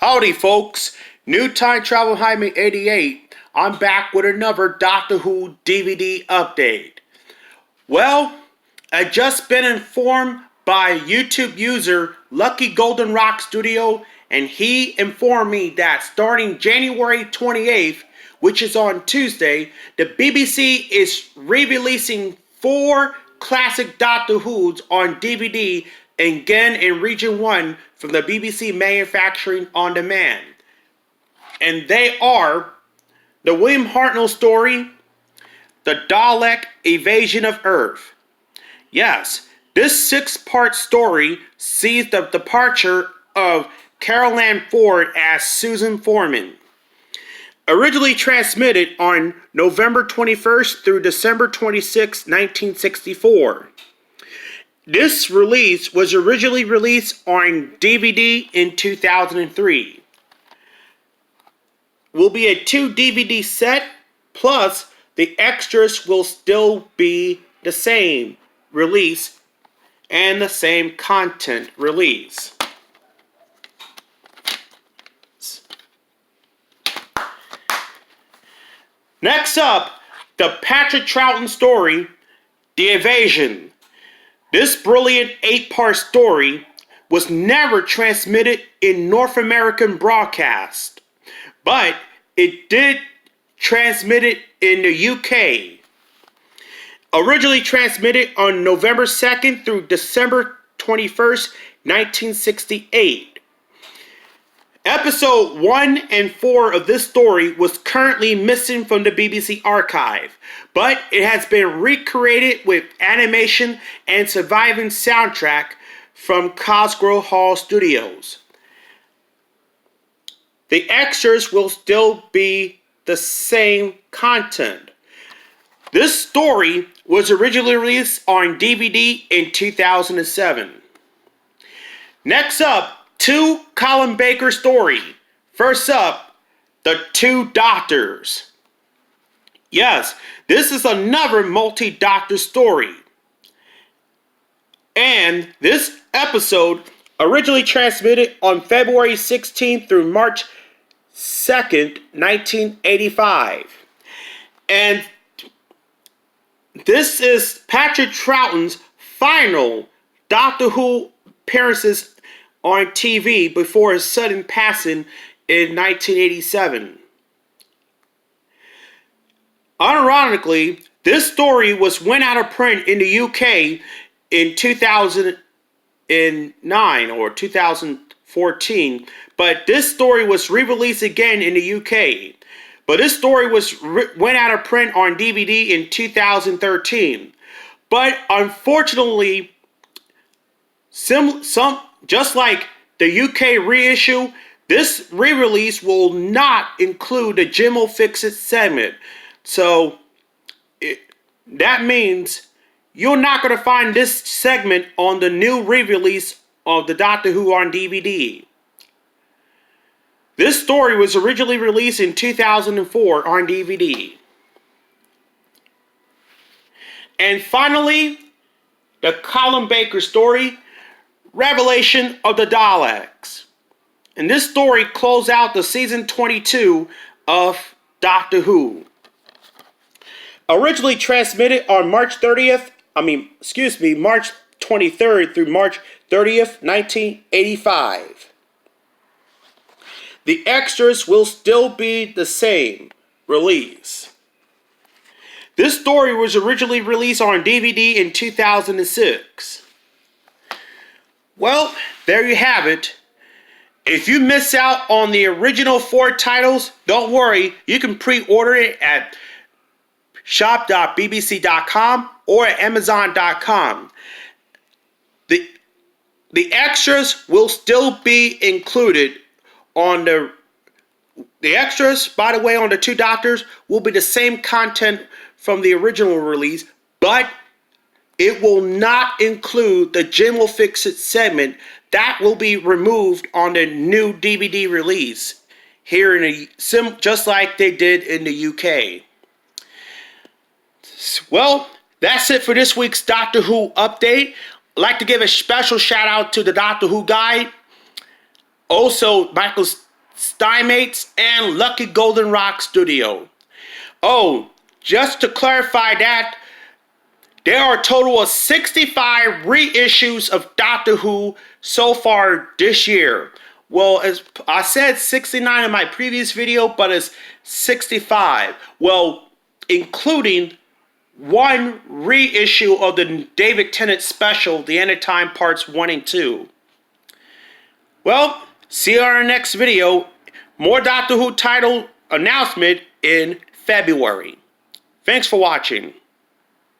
Howdy folks, New Time Travel Hyman 88. I'm back with another Doctor Who DVD update. Well, I just been informed by YouTube user Lucky Golden Rock Studio, and he informed me that starting January 28th, which is on Tuesday, the BBC is re-releasing 4 classic Doctor Who's on DVD, again in Region 1 from the BBC Manufacturing On Demand. And they are the William Hartnell story, the Dalek Invasion of Earth. Yes, this 6-part story sees the departure of Carol Ann Ford as Susan Foreman. Originally transmitted on November 21st through December 26, 1964. This release was originally released on DVD in 2003. Will be a 2 DVD set, plus the extras will still be the same release and the same content release. Next up, the Patrick Troughton story, The Invasion. This brilliant 8-part story was never transmitted in North American broadcast, but it did transmit it in the UK. Originally transmitted on November 2nd through December 21st, 1968. Episode 1 and 4 of this story was currently missing from the BBC archive, but it has been recreated with animation and surviving soundtrack from Cosgrove Hall Studios. The extras will still be the same content. This story was originally released on DVD in 2007. Next up, 2 Colin Baker story. First up, The Two Doctors. Yes, this is another multi-doctor story. And this episode originally transmitted on February 16th through March 2nd, 1985. And this is Patrick Troughton's final Doctor Who appearances on TV before his sudden passing in 1987. Unironically, this story went out of print in the UK in 2009 or 2014, but this story was re-released again in the UK. But this story went out of print on DVD in 2013. But unfortunately, just like the UK reissue, this re-release will not include the Jim'll Fix It segment. So that means you're not going to find this segment on the new re-release of the Doctor Who on DVD. This story was originally released in 2004 on DVD. And finally, the Colin Baker story, Revelation of the Daleks. And this story closed out the season 22 of Doctor Who. Originally transmitted on March 23rd through March 30th, 1985. The extras will still be the same release. This story was originally released on DVD in 2006. Well, there you have it. If you miss out on the original 4 titles, don't worry. You can pre-order it at shop.bbc.com or at amazon.com. The extras will still be included on the extras, by the way, on the 2 Doctors will be the same content from the original release, but it will not include the Jim'll Fix It segment. That will be removed on the new DVD release here in just like they did in the UK. Well, that's it for this week's Doctor Who update. I'd like to give a special shout out to the Doctor Who guide. Also, Michael Stymates, and Lucky Golden Rock Studio. Oh, just to clarify that, there are a total of 65 reissues of Doctor Who so far this year. Well, as I said 69 in my previous video, but it's 65. Well, including one reissue of the David Tennant special, The End of Time Parts 1 and 2. Well, see you on our next video. More Doctor Who title announcement in February. Thanks for watching.